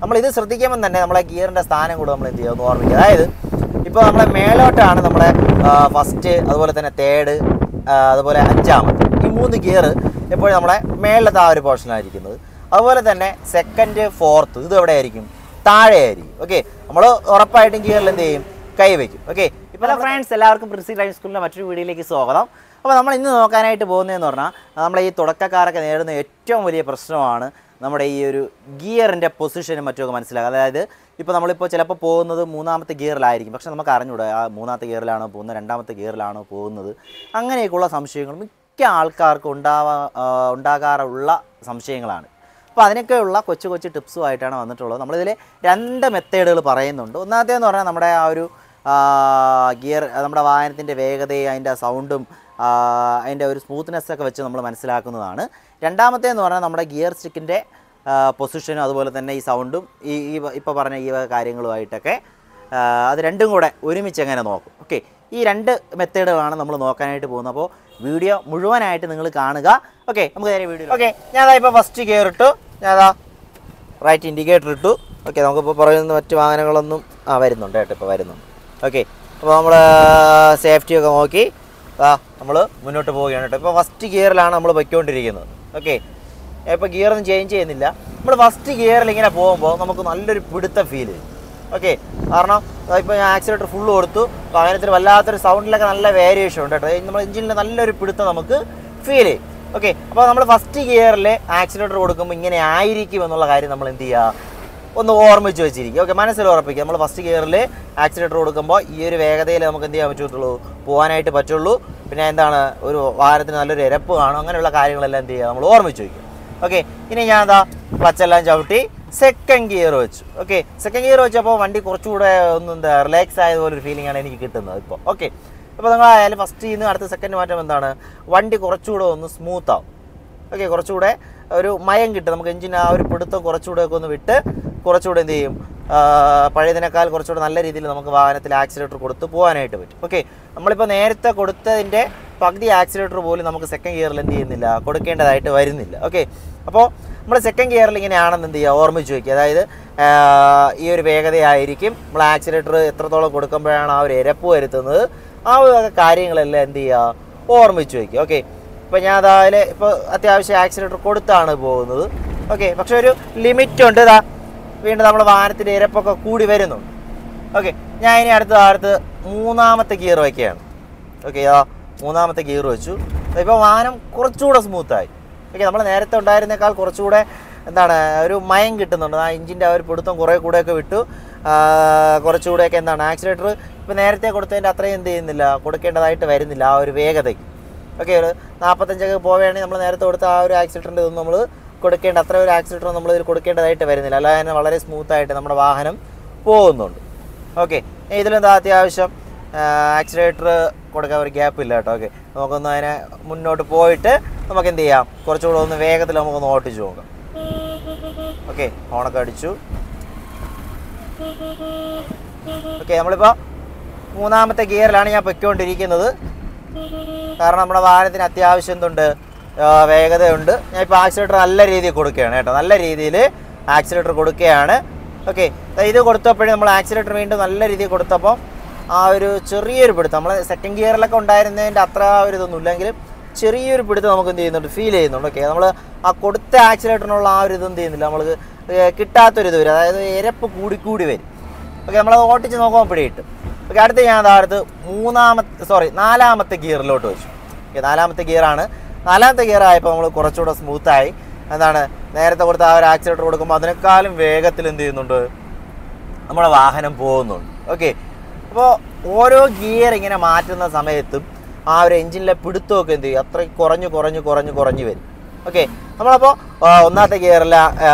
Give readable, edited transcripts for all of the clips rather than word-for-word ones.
നമ്മളിത് ശ്രദ്ധിക്കുമ്പോൾ തന്നെ നമ്മളെ ഗിയറിൻ്റെ സ്ഥാനം കൂടെ നമ്മൾ എന്ത് ചെയ്യുക ഒന്ന് ഓർമ്മിക്കുക. അതായത് ഇപ്പോൾ നമ്മളെ മേലോട്ടാണ് നമ്മുടെ ഫസ്റ്റ്, അതുപോലെ തന്നെ തേർഡ്, അതുപോലെ അഞ്ചാമത്, ഈ 3 ഗിയർ എപ്പോഴും നമ്മളെ മേളിലത്തെ ആ ഒരു പോർഷനായിരിക്കുന്നത്. അതുപോലെ തന്നെ സെക്കൻഡ്, ഫോർത്ത് ഇത് എവിടെ ആയിരിക്കും? താഴെ ആയിരിക്കും. ഓക്കെ, നമ്മൾ ഉറപ്പായിട്ടും ഗിയറിൽ എന്ത് ചെയ്യും? കൈവയ്ക്കും. ഓക്കെ, ഇപ്പോൾ ഫ്രണ്ട്സ് എല്ലാവർക്കും പ്രിൻസി ഡ്രൈവിംഗ് സ്കൂളിൻ്റെ മറ്റൊരു വീഡിയോയിലേക്ക് സ്വാഗതം. അപ്പോൾ നമ്മൾ ഇന്ന് നോക്കാനായിട്ട് പോകുന്നതെന്ന് പറഞ്ഞാൽ നമ്മളെ ഈ തുടക്കക്കാരൊക്കെ നേരിടുന്ന ഏറ്റവും വലിയ പ്രശ്നമാണ് നമ്മുടെ ഈ ഒരു ഗിയറിൻ്റെ പൊസിഷനും മറ്റുമൊക്കെ മനസ്സിലാക്കുക. അതായത് ഇപ്പോൾ നമ്മളിപ്പോൾ ചിലപ്പോൾ പോകുന്നത് 3ാമത്തെ ഗിയറിലായിരിക്കും, പക്ഷേ നമുക്ക് അറിഞ്ഞൂടാ ആ 3ാമത്തെ ഗിയറിലാണോ പോകുന്നത്, 2ാമത്തെ ഗിയറിലാണോ പോകുന്നത്, അങ്ങനെയൊക്കെയുള്ള സംശയങ്ങൾ മിക്ക ആൾക്കാർക്ക് ഉണ്ടാകാറുള്ള സംശയങ്ങളാണ്. അപ്പോൾ അതിനൊക്കെയുള്ള കൊച്ചു കൊച്ചു ടിപ്സുമായിട്ടാണ് വന്നിട്ടുള്ളത്. നമ്മളിതിൽ 2 മെത്തേഡുകൾ പറയുന്നുണ്ട്. ഒന്നാമത്തേന്ന് പറഞ്ഞാൽ നമ്മുടെ ആ ഒരു ഗിയർ, നമ്മുടെ വാഹനത്തിൻ്റെ വേഗതയും അതിൻ്റെ സൗണ്ടും അതിൻ്റെ ഒരു സ്മൂത്ത്നെസ്സൊക്കെ വെച്ച് നമ്മൾ മനസ്സിലാക്കുന്നതാണ്. രണ്ടാമത്തേന്ന് പറഞ്ഞാൽ നമ്മുടെ ഗിയർ സ്റ്റിക്കിൻ്റെ പൊസിഷനും അതുപോലെ തന്നെ ഈ സൗണ്ടും ഈ ഇപ്പോൾ പറഞ്ഞ ഈ കാര്യങ്ങളുമായിട്ടൊക്കെ അത് രണ്ടും കൂടെ ഒരുമിച്ച് എങ്ങനെ നോക്കും. ഓക്കെ, ഈ 2 മെത്തേഡുകളാണ് നമ്മൾ നോക്കാനായിട്ട് പോകുന്നത്. അപ്പോൾ വീഡിയോ മുഴുവനായിട്ട് നിങ്ങൾ കാണുക. ഓക്കെ, നമുക്ക് നേരെ വീഡിയോ. ഓക്കെ, ഞാനതാ ഇപ്പോൾ ഫസ്റ്റ് ഗിയർ ഇട്ടു, ഞാനതാ റൈറ്റ് ഇൻഡിക്കേറ്റർ ഇട്ടു. ഓക്കെ, നമുക്കിപ്പോൾ പറയുന്ന മറ്റ് വാഹനങ്ങളൊന്നും വരുന്നുണ്ട് കേട്ടോ, ഇപ്പോൾ വരുന്നുണ്ട്. ഓക്കെ, അപ്പോൾ നമ്മൾ സേഫ്റ്റിയൊക്കെ നോക്കി നമ്മൾ മുന്നോട്ട് പോവുകയാണ് കേട്ടോ. ഇപ്പോൾ ഫസ്റ്റ് ഗിയറിലാണ് നമ്മൾ പൊയ്ക്കൊണ്ടിരിക്കുന്നത്. ഓക്കെ, ഇപ്പോൾ ഗിയറൊന്നും ചേഞ്ച് ചെയ്യുന്നില്ല. നമ്മൾ ഫസ്റ്റ് ഗിയറിൽ ഇങ്ങനെ പോകുമ്പോൾ നമുക്ക് നല്ലൊരു പിടുത്ത ഫീൽ ചെയ്യും. ഓക്കെ, കാരണം ഇപ്പോൾ ഞാൻ ആക്സിലേറ്റർ ഫുള്ള് കൊടുത്തു, വാഹനത്തിന് വല്ലാത്തൊരു സൗണ്ടിലൊക്കെ നല്ല വേരിയേഷൻ ഉണ്ട് കേട്ടോ. നമ്മൾ എഞ്ചിനിൽ നല്ലൊരു പിടുത്തം നമുക്ക് ഫീൽ ചെയ്യും. ഓക്കെ, അപ്പോൾ നമ്മൾ ഫസ്റ്റ് ഗിയറിൽ ആക്സിലേറ്റർ കൊടുക്കുമ്പോൾ ഇങ്ങനെ ആയിരിക്കും എന്നുള്ള കാര്യം നമ്മൾ എന്ത് ചെയ്യുക, ഒന്ന് ഓർമ്മിച്ച് വെച്ചിരിക്കും. ഓക്കെ, മനസ്സിൽ ഉറപ്പിക്കുക. നമ്മൾ ഫസ്റ്റ് ഗിയറിൽ ആക്സിലേറ്റർ കൊടുക്കുമ്പോൾ ഈ ഒരു വേഗതയിൽ നമുക്ക് എന്ത് ചെയ്യാൻ പറ്റുള്ളൂ, പോകാനായിട്ട് പറ്റുള്ളൂ. പിന്നെ എന്താണ്, ഒരു വാഹനത്തിന് നല്ലൊരു ഇരപ്പ് കാണും, അങ്ങനെയുള്ള കാര്യങ്ങളെല്ലാം എന്ത് ചെയ്യുക, നമ്മൾ ഓർമ്മിച്ച് വയ്ക്കും. ഓക്കെ, ഇനി ഞാൻ എന്താ ക്ലച്ചെല്ലാം ചവിട്ടി സെക്കൻഡ് ഗിയർ വെച്ചു. ഓക്കെ, സെക്കൻഡ് ഗിയർ വെച്ചപ്പോൾ വണ്ടി കുറച്ചുകൂടെ ഒന്ന് റിലാക്സ് ആയതുപോലൊരു ഫീലിംഗ് ആണ് എനിക്ക് കിട്ടുന്നത് ഇപ്പോൾ. ഓക്കെ, അപ്പോൾ നിങ്ങളായാലും ഫസ്റ്റ് നിന്ന് അടുത്ത സെക്കൻഡ് മാറ്റം എന്താണ്, വണ്ടി കുറച്ചുകൂടെ ഒന്ന് സ്മൂത്ത് ആവും. ഓക്കെ, കുറച്ചുകൂടെ ഒരു മയം കിട്ടും നമുക്ക്, എഞ്ചിൻ ആ ഒരു പിടുത്തം കുറച്ചുകൂടെ ഒക്കെ ഒന്ന് വിട്ട് കുറച്ചുകൂടെ എന്ത് ചെയ്യും, പഴയതിനേക്കാൾ കുറച്ചുകൂടെ നല്ല രീതിയിൽ നമുക്ക് വാഹനത്തിൽ ആക്സിലേറ്റർ കൊടുത്ത് പോകാനായിട്ട് പറ്റും. ഓക്കെ, നമ്മളിപ്പോൾ നേരത്തെ കൊടുത്തതിൻ്റെ പകുതി ആക്സിലേറ്റർ പോലും നമുക്ക് സെക്കൻഡ് ഗിയറിൽ എന്ത് ചെയ്യുന്നില്ല, കൊടുക്കേണ്ടതായിട്ട് വരുന്നില്ല. ഓക്കെ, അപ്പോൾ നമ്മൾ സെക്കൻഡ് ഗിയറിൽ ഇങ്ങനെയാണെന്ന് എന്ത് ചെയ്യുക, ഓർമ്മിച്ച് വയ്ക്കുക. അതായത് ഈ ഒരു വേഗതയായിരിക്കും, നമ്മൾ ആക്സിലേറ്റർ എത്രത്തോളം കൊടുക്കുമ്പോഴാണ് ആ ഒരു ഇരപ്പ് വരുത്തുന്നത്, ആ ഒരു കാര്യങ്ങളെല്ലാം എന്ത് ചെയ്യുക, ഓർമ്മിച്ച് വയ്ക്കുക. ഓക്കെ, ഇപ്പോൾ ഞാൻ അതായത് ഇപ്പോൾ അത്യാവശ്യം ആക്സിലേറ്റർ കൊടുത്താണ് പോകുന്നത്. ഓക്കെ, പക്ഷെ ഒരു ലിമിറ്റ് ഉണ്ട്. ഇതാ വീണ്ടും നമ്മൾ വാഹനത്തിൻ്റെ ഇരപ്പൊക്കെ കൂടി വരുന്നുണ്ട്. ഓക്കെ, ഞാൻ ഇനി അടുത്ത് 3ാമത്തെ ഗിയർ വയ്ക്കുകയാണ്. ഓക്കെ, 3ാമത്തെ ഗിയർ വെച്ചു. ഇപ്പോൾ വാഹനം കുറച്ചുകൂടെ സ്മൂത്തായി. ഓക്കെ, നമ്മൾ നേരത്തെ ഉണ്ടായിരുന്നേക്കാൾ കുറച്ചുകൂടെ എന്താണ് ഒരു മയം കിട്ടുന്നുണ്ട്. ആ എഞ്ചിൻ്റെ ആ ഒരു പിടുത്തം കുറേ കൂടെയൊക്കെ വിട്ടു, കുറച്ചുകൂടെയൊക്കെ എന്താണ് ആക്സിലേറ്റർ ഇപ്പോൾ നേരത്തെ കൊടുത്തതിൻ്റെ അത്രയും എന്ത് ചെയ്യുന്നില്ല, കൊടുക്കേണ്ടതായിട്ട് വരുന്നില്ല ആ ഒരു വേഗതയ്ക്ക്. ഓക്കെ, ഒരു 45 പോവുകയാണെങ്കിൽ നമ്മൾ നേരത്തെ കൊടുത്ത ആ ഒരു ആക്സിലേറ്ററിൻ്റെ ഇതൊന്നും നമ്മൾ കൊടുക്കേണ്ട അത്ര ഒരു ആക്സിലേറ്റർ നമ്മൾ ഇതിൽ കൊടുക്കേണ്ടതായിട്ട് വരുന്നില്ല. അല്ലാതെ തന്നെ വളരെ സ്മൂത്തായിട്ട് നമ്മുടെ വാഹനം പോകുന്നുണ്ട്. ഓക്കെ, ഇതിലെന്താ അത്യാവശ്യം ആക്സിലേറ്റർ കൊടുക്കാൻ ഒരു ഗ്യാപ്പ് ഇല്ല കേട്ടോ. ഓക്കെ, നമുക്കൊന്ന് അതിനെ മുന്നോട്ട് പോയിട്ട് നമുക്ക് എന്ത് ചെയ്യാം, കുറച്ചുകൂടെ ഒന്ന് വേഗത്തിൽ നമുക്കൊന്ന് ഓട്ടിച്ച് നോക്കാം. ഓക്കെ, ഹോണൊക്കെ അടിച്ചു. ഓക്കെ, നമ്മളിപ്പോൾ 3ാമത്തെ ഗിയറിലാണ് ഞാൻ പൊയ്ക്കൊണ്ടിരിക്കുന്നത്. കാരണം നമ്മുടെ വാഹനത്തിന് അത്യാവശ്യം എന്തുണ്ട്, വേഗതയുണ്ട്. ഞാൻ ഇപ്പോൾ ആക്സിലേറ്റർ നല്ല രീതിയിൽ കൊടുക്കുകയാണ് കേട്ടോ, നല്ല രീതിയിൽ ആക്സിലേറ്റർ കൊടുക്കുകയാണ്. ഓക്കെ, ഇത് കൊടുത്തപ്പോഴും നമ്മൾ ആക്സിലേറ്റർ വീണ്ടും നല്ല രീതിയിൽ കൊടുത്തപ്പോൾ ആ ഒരു ചെറിയൊരു പിടുത്തം, നമ്മൾ സെക്കൻഡ് ഗിയറിലൊക്കെ ഉണ്ടായിരുന്നതിൻ്റെ അത്ര ഒരു ഇതൊന്നുമില്ലെങ്കിലും ചെറിയൊരു പിടുത്തം നമുക്ക് എന്ത് ചെയ്യുന്നുണ്ട്, ഫീൽ ചെയ്യുന്നുണ്ട്. ഓക്കെ, നമ്മൾ ആ കൊടുത്ത ആക്സിലേറ്ററിനുള്ള ആ ഒരു ഇതൊന്നും ചെയ്യുന്നില്ല, നമ്മൾക്ക് കിട്ടാത്തൊരിത് വരും, അതായത് ഇരപ്പ് കൂടിക്കൂടി വരും. ഓക്കെ, നമ്മളത് ഓട്ടിച്ച് നോക്കുമ്പോൾ പിടി കിട്ടും. ഓക്കെ, അടുത്ത് ഞാൻ അടുത്ത് 4ാമത്തെ ഗിയറിലോട്ട് വെച്ചു. ഓക്കെ, 4ാമത്തെ ഗിയറാണ്. 4ാമത്തെ ഗിയർ ആയപ്പോൾ നമ്മൾ കുറച്ചുകൂടെ സ്മൂത്തായി. എന്താണ്, നേരത്തെ കൊടുത്ത ആ ഒരു ആക്സിലേറ്റർ കൊടുക്കുമ്പോൾ അതിനേക്കാളും വേഗത്തിൽ എന്ത് ചെയ്യുന്നുണ്ട്, നമ്മുടെ വാഹനം പോകുന്നുണ്ട്. ഓക്കെ, അപ്പോൾ ഓരോ ഗിയർ ഇങ്ങനെ മാറ്റുന്ന സമയത്തും ആ ഒരു എഞ്ചിനിലെ പിടുത്തമൊക്കെ എന്ത് ചെയ്യും, അത്രയും കുറഞ്ഞു വരും. ഓക്കെ, നമ്മളപ്പോൾ 1ാമത്തെ ഗിയറിൽ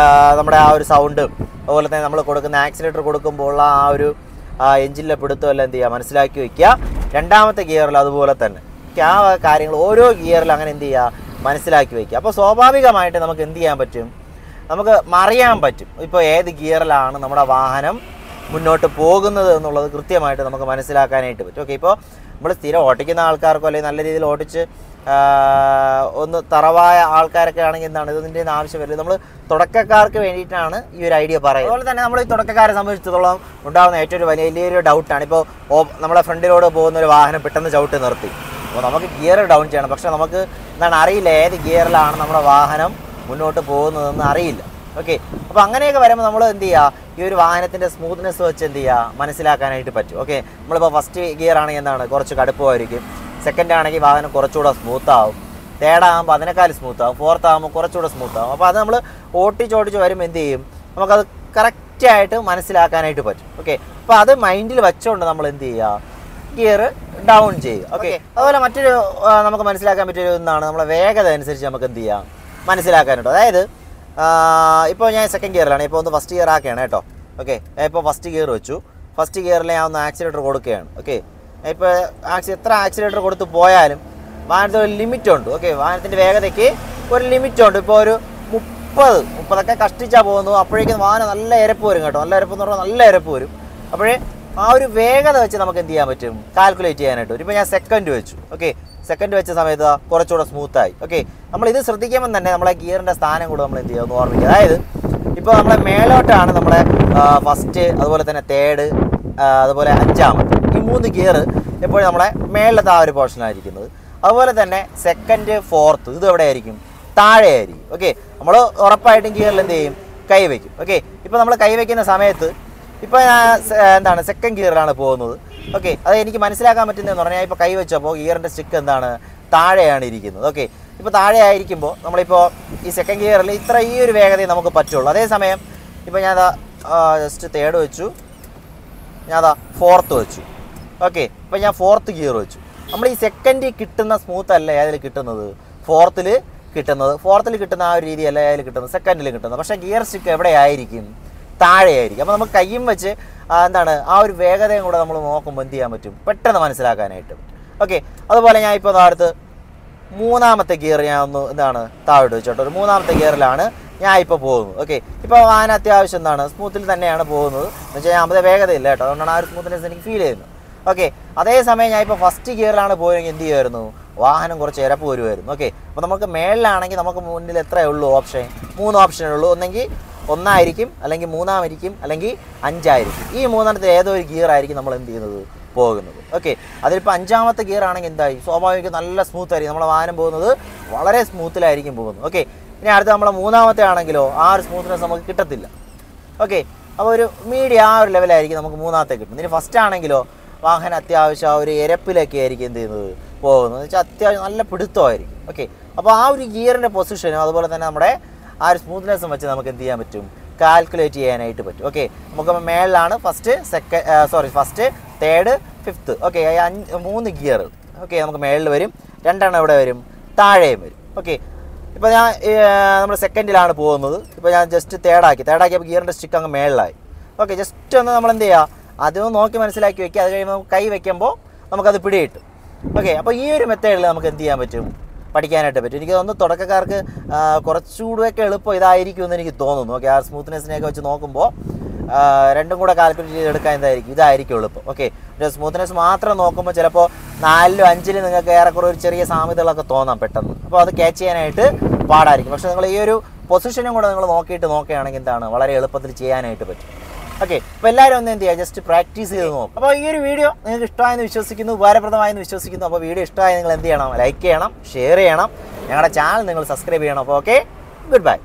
നമ്മുടെ ആ ഒരു സൗണ്ടും അതുപോലെ തന്നെ നമ്മൾ കൊടുക്കുന്ന ആക്സിലേറ്റർ കൊടുക്കുമ്പോൾ ഉള്ള ആ ഒരു എഞ്ചിനിലെ പിടുത്തം എല്ലാം എന്ത് ചെയ്യുക, മനസ്സിലാക്കി വയ്ക്കുക. 2ാമത്തെ ഗിയറിൽ അതുപോലെ തന്നെ ആ കാര്യങ്ങൾ ഓരോ ഗിയറിൽ അങ്ങനെ എന്ത് ചെയ്യുക, മനസ്സിലാക്കി വയ്ക്കുക. അപ്പോൾ സ്വാഭാവികമായിട്ട് നമുക്ക് എന്ത് ചെയ്യാൻ പറ്റും, നമുക്ക് അറിയാൻ പറ്റും ഇപ്പോൾ ഏത് ഗിയറിലാണ് നമ്മുടെ വാഹനം മുന്നോട്ട് പോകുന്നത് എന്നുള്ളത് കൃത്യമായിട്ട് നമുക്ക് മനസ്സിലാക്കാനായിട്ട് പറ്റും. ഓക്കെ, ഇപ്പോൾ നമ്മൾ സ്ഥിരം ഓട്ടിക്കുന്ന ആൾക്കാർക്കോ അല്ലെങ്കിൽ നല്ല രീതിയിൽ ഓട്ടിച്ച് ഒന്ന് തറവായ ആൾക്കാരൊക്കെ ആണെങ്കിൽ എന്താണ് ഇതിൻ്റെ ആവശ്യം വരില്ല. നമ്മൾ തുടക്കക്കാർക്ക് വേണ്ടിയിട്ടാണ് ഈ ഒരു ഐഡിയ പറയുന്നത്. അതുപോലെ തന്നെ നമ്മൾ ഈ തുടക്കക്കാരെ സംബന്ധിച്ചിടത്തോളം ഉണ്ടാകുന്ന ഏറ്റവും വലിയൊരു ഡൗട്ടാണ്. ഇപ്പോൾ നമ്മളെ ഫ്രണ്ടിലൂടെ പോകുന്ന ഒരു വാഹനം പെട്ടെന്ന് ചവിട്ടി നിർത്തി. അപ്പോൾ നമുക്ക് ഗിയർ ഡൗൺ ചെയ്യണം. പക്ഷേ നമുക്ക് എന്താണ് അറിയില്ല ഏത് ഗിയറിലാണ് നമ്മുടെ വാഹനം മുന്നോട്ട് പോകുന്നതെന്ന് അറിയില്ല. ഓക്കെ, അപ്പോൾ അങ്ങനെയൊക്കെ വരുമ്പോൾ നമ്മൾ എന്ത് ചെയ്യുക, ഈ ഒരു വാഹനത്തിൻ്റെ സ്മൂത്ത്നെസ് വെച്ച് എന്ത് ചെയ്യുക മനസ്സിലാക്കാനായിട്ട് പറ്റും. ഓക്കെ, നമ്മളിപ്പോൾ ഫസ്റ്റ് ഗിയർ ആണെങ്കിൽ എന്താണ് കുറച്ച് കടുപ്പമായിരിക്കും, സെക്കൻഡ് ആണെങ്കിൽ വാഹനം കുറച്ചുകൂടെ സ്മൂത്താവും, തേർഡ് ആകുമ്പോൾ അതിനേക്കാൾ സ്മൂത്താവും, ഫോർത്ത് ആകുമ്പോൾ കുറച്ചുകൂടെ സ്മൂത്താവും. അപ്പോൾ അത് നമ്മൾ ഓട്ടിച്ചോടിച്ച് വരുമ്പോൾ എന്ത് ചെയ്യും, നമുക്കത് കറക്റ്റായിട്ട് മനസ്സിലാക്കാനായിട്ട് പറ്റും. ഓക്കെ, അപ്പോൾ അത് മൈൻഡിൽ വെച്ചുകൊണ്ട് നമ്മൾ എന്ത് ചെയ്യുക, ഗിയർ ഡൗൺ ചെയ്യുക. ഓക്കെ, അതുപോലെ മറ്റൊരു നമുക്ക് മനസ്സിലാക്കാൻ പറ്റിയൊരു ഒന്നാണ് നമ്മളെ വേഗത അനുസരിച്ച് നമുക്ക് എന്ത് ചെയ്യാം മനസ്സിലാക്കാനുണ്ട്. അതായത് ഇപ്പോൾ ഞാൻ സെക്കൻഡ് ഗിയറിലാണ്, ഇപ്പോൾ ഒന്ന് ഫസ്റ്റ് ഗിയർ ആക്കുകയാണ് കേട്ടോ. ഓക്കെ, ഇപ്പോൾ ഫസ്റ്റ് ഗിയർ വെച്ചു. ഫസ്റ്റ് ഗിയറിൽ ഞാൻ ഒന്ന് ആക്സിലേറ്റർ കൊടുക്കുകയാണ്. ഓക്കെ, ഇപ്പോൾ എത്ര ആക്സിലേറ്റർ കൊടുത്ത് പോയാലും വാഹനത്തിന് ഒരു ലിമിറ്റുണ്ട്. ഓക്കെ, വാഹനത്തിൻ്റെ വേഗതയ്ക്ക് ഒരു ലിമിറ്റുണ്ട്. ഇപ്പോൾ ഒരു 30 കഷ്ടിച്ചാൽ പോകുന്നു. അപ്പോഴേക്കും വാഹനം നല്ല ഇരപ്പ് വരും കേട്ടോ. നല്ല ഇരപ്പ് എന്ന് പറഞ്ഞാൽ നല്ല ഇരപ്പ് വരും. അപ്പോഴേ ആ ഒരു വേഗത വെച്ച് നമുക്ക് എന്ത് ചെയ്യാൻ പറ്റും, കാൽക്കുലേറ്റ് ചെയ്യാനായിട്ട് വരും. ഇപ്പോൾ ഞാൻ സെക്കൻഡ് വെച്ചു. ഓക്കെ, സെക്കൻഡ് വെച്ച സമയത്ത് കുറച്ചുകൂടെ സ്മൂത്തായി. ഓക്കെ, നമ്മളിത് ശ്രദ്ധിക്കുമ്പോൾ തന്നെ നമ്മളെ ഗിയറിൻ്റെ സ്ഥാനം കൂടെ നമ്മൾ എന്ത് ചെയ്യുക ഒന്ന് ഓർമ്മിക്കുക. അതായത് ഇപ്പോൾ നമ്മളെ മേലോട്ടാണ് നമ്മളെ ഫസ്റ്റ്, അതുപോലെ തന്നെ തേർഡ്, അതുപോലെ അഞ്ചാമത്, ഈ 3 ഗിയർ എപ്പോഴും നമ്മളെ മേളിലത്തെ ആ ഒരു പോർഷനായിരിക്കുന്നത്. അതുപോലെ തന്നെ സെക്കൻഡ്, ഫോർത്ത് ഇത് എവിടെ ആയിരിക്കും, താഴെയായിരിക്കും. ഓക്കെ, നമ്മൾ ഉറപ്പായിട്ടും ഗിയറിൽ എന്ത് ചെയ്യും, കൈവയ്ക്കും. ഓക്കെ, ഇപ്പോൾ നമ്മൾ കൈവയ്ക്കുന്ന സമയത്ത് ഇപ്പോൾ എന്താണ് സെക്കൻഡ് ഗിയറിലാണ് പോകുന്നത്. ഓക്കെ, അത് എനിക്ക് മനസ്സിലാക്കാൻ പറ്റുന്നതെന്ന് പറഞ്ഞാൽ ഇപ്പോൾ കൈ വെച്ചപ്പോൾ ഗിയറിൻ്റെ സ്റ്റിക്ക് എന്താണ് താഴെയാണ് ഇരിക്കുന്നത്. ഓക്കെ, ഇപ്പോൾ താഴെ ആയിരിക്കുമ്പോൾ നമ്മളിപ്പോൾ ഈ സെക്കൻഡ് ഗിയറിൽ ഈ ഒരു വേഗതയെ നമുക്ക് പറ്റുള്ളൂ. അതേസമയം ഇപ്പോൾ ഞാൻ ജസ്റ്റ് തേർഡ് വെച്ചു, ഞാൻ ഫോർത്ത് വെച്ചു. ഓക്കെ, ഇപ്പോൾ ഞാൻ ഫോർത്ത് ഗിയർ വെച്ചു. നമ്മൾ ഈ സെക്കൻഡിൽ കിട്ടുന്ന സ്മൂത്ത് അല്ല ഏതിൽ കിട്ടുന്നത്, ഫോർത്തിൽ കിട്ടുന്ന ആ ഒരു രീതിയല്ല ഏതിൽ കിട്ടുന്നത്, സെക്കൻഡിൽ കിട്ടുന്നത്. പക്ഷേ ഗിയർ സ്റ്റിക്ക് എവിടെയായിരിക്കും, താഴെയായിരിക്കും. അപ്പോൾ നമുക്ക് കയ്യും വെച്ച് എന്താണ് ആ ഒരു വേഗതയും കൂടെ നമ്മൾ നോക്കുമ്പോൾ എന്ത് ചെയ്യാൻ പറ്റും, പെട്ടെന്ന് മനസ്സിലാക്കാനായിട്ട്. ഓക്കെ, അതുപോലെ ഞാൻ ഇപ്പോൾ അടുത്ത് 3ാമത്തെ ഗിയർ ഞാൻ ഒന്ന് എന്താണ് താഴോട്ട് വെച്ചോട്ടോ. ഒരു 3ാമത്തെ ഗിയറിലാണ് ഞാൻ ഇപ്പോൾ പോകുന്നത്. ഓക്കെ, ഇപ്പോൾ വാഹനം അത്യാവശ്യം എന്താണ് സ്മൂത്തിൽ തന്നെയാണ് പോകുന്നത്. എന്ന് വെച്ചാൽ ഞാൻ വേഗതയില്ല കേട്ടോ, അതുകൊണ്ടാണ് ആ ഒരു സ്മൂത്ത്നെസ് എനിക്ക് ഫീൽ ചെയ്യുന്നത്. ഓക്കെ, അതേസമയം ഞാൻ ഇപ്പോൾ ഫസ്റ്റ് ഗിയറിലാണ് പോയെങ്കിൽ എന്ത് ചെയ്യുമായിരുന്നു, വാഹനം കുറച്ച് ഇരപ്പ് വരുമായിരുന്നു. ഓക്കെ, അപ്പോൾ നമുക്ക് മേളിലാണെങ്കിൽ നമുക്ക് മുന്നിൽ എത്രയേ ഉള്ളൂ ഓപ്ഷൻ, 3 ഓപ്ഷനേ ഉള്ളൂ. ഒന്നെങ്കിൽ 1 ആയിരിക്കും, അല്ലെങ്കിൽ 3ആയിരിക്കും, അല്ലെങ്കിൽ 5 ആയിരിക്കും. ഈ 3ാമത്തെ ഏതോ ഒരു ഗിയർ ആയിരിക്കും നമ്മൾ എന്ത് ചെയ്യുന്നത്, പോകുന്നത്. ഓക്കെ, അതിലിപ്പോൾ 5ാമത്തെ ഗിയർ ആണെങ്കിൽ എന്തായി, സ്വാഭാവികം നല്ല സ്മൂത്ത് ആയിരിക്കും, നമ്മളെ വാഹനം പോകുന്നത് വളരെ സ്മൂത്തിലായിരിക്കും പോകുന്നത്. ഓക്കെ, ഇനി അടുത്ത് നമ്മളെ 3ാമത്തെ ആണെങ്കിലോ ആ ഒരു സ്മൂത്ത്നെസ് നമുക്ക് കിട്ടത്തില്ല. ഓക്കെ, അപ്പോൾ ഒരു മീഡിയം ആ ഒരു ലെവലായിരിക്കും നമുക്ക് 3ാമത്തെ കിട്ടുന്നത്. ഇനി ഫസ്റ്റ് ആണെങ്കിലോ വാഹനം അത്യാവശ്യം ആ ഒരു ഇരപ്പിലൊക്കെ ആയിരിക്കും എന്ത് ചെയ്യുന്നത്, പോകുന്നത്. എന്ന് വെച്ചാൽ അത്യാവശ്യം നല്ല പിടുത്തമായിരിക്കും. ഓക്കെ, അപ്പോൾ ആ ഒരു ഗിയറിൻ്റെ പൊസിഷനും അതുപോലെ തന്നെ നമ്മുടെ ആ ഒരു സ്മൂത്ത്നെസ്സും വെച്ച് നമുക്ക് എന്ത് ചെയ്യാൻ പറ്റും, കാൽക്കുലേറ്റ് ചെയ്യാനായിട്ട് പറ്റും. ഓക്കെ, നമുക്ക് മേളിലാണ് first, third, fifth. Okay, 3 gear. Okay, നമുക്ക് മേളിൽ വരും, 2 എവിടെ വരും, താഴെയും വരും. ഓക്കെ, ഇപ്പോൾ ഞാൻ നമ്മൾ സെക്കൻഡിലാണ് പോകുന്നത്. ഇപ്പോൾ ഞാൻ ജസ്റ്റ് തേർഡാക്കിയപ്പോൾ ഗിയറിൻ്റെ സ്റ്റിക്ക് അങ്ങ് മേളിലായി. ഓക്കെ, ജസ്റ്റ് ഒന്ന് നമ്മൾ എന്ത് ചെയ്യുക, അതൊന്ന് നോക്കി മനസ്സിലാക്കി വയ്ക്കുക. അത് കഴിയുമ്പോൾ നമുക്ക് കൈ വയ്ക്കുമ്പോൾ നമുക്കത് പിടികിട്ടും. ഓക്കെ, അപ്പോൾ ഈ ഒരു മെത്തേഡിൽ നമുക്ക് എന്ത് ചെയ്യാൻ പറ്റും, പഠിക്കാനായിട്ട് പറ്റും. എനിക്ക് തോന്നുന്നു തുടക്കക്കാർക്ക് കുറച്ചുകൂടെയൊക്കെ എളുപ്പം ഇതായിരിക്കും എന്ന് എനിക്ക് തോന്നുന്നു. ഓക്കെ, ആ സ്മൂത്ത്നെസ്സിനെയൊക്കെ വെച്ച് നോക്കുമ്പോൾ രണ്ടും കൂടെ കാൽക്കുലേറ്റ് ചെയ്തെടുക്കാൻ ഇതായിരിക്കും എളുപ്പം. ഓക്കെ, സ്മൂത്ത്നെസ് മാത്രം നോക്കുമ്പോൾ ചിലപ്പോൾ 4ലും 5ലും നിങ്ങൾക്ക് ഏറെക്കുറെ ഒരു ചെറിയ സാമ്യതകളൊക്കെ തോന്നാം പെട്ടെന്ന്. അപ്പോൾ അത് ക്യാച്ച് ചെയ്യാനായിട്ട് പാടായിരിക്കും. പക്ഷേ നിങ്ങൾ ഈ ഒരു പൊസിഷനും കൂടെ നിങ്ങൾ നോക്കുകയാണെങ്കിൽ എന്താണ് വളരെ എളുപ്പത്തിൽ ചെയ്യാനായിട്ട് പറ്റും. ഓക്കെ, അപ്പോൾ എല്ലാവരും ഒന്ന് എന്ത് ചെയ്യുക, ജസ്റ്റ് പ്രാക്ടീസ് ചെയ്ത് നോക്കും. അപ്പോൾ ഈ ഒരു വീഡിയോ നിങ്ങൾക്ക് ഇഷ്ടമായെന്ന് വിശ്വസിക്കുന്നു, ഉപകാരപ്രദമായെന്ന് വിശ്വസിക്കുന്നു. അപ്പോൾ വീഡിയോ ഇഷ്ടമായി നിങ്ങൾ എന്ത് ചെയ്യണം, ലൈക്ക് ചെയ്യണം, ഷെയർ ചെയ്യണം, ഞങ്ങളുടെ ചാനൽ നിങ്ങൾ സബ്സ്ക്രൈബ് ചെയ്യണം. അപ്പോൾ ഓക്കെ, ഗുഡ് ബൈ.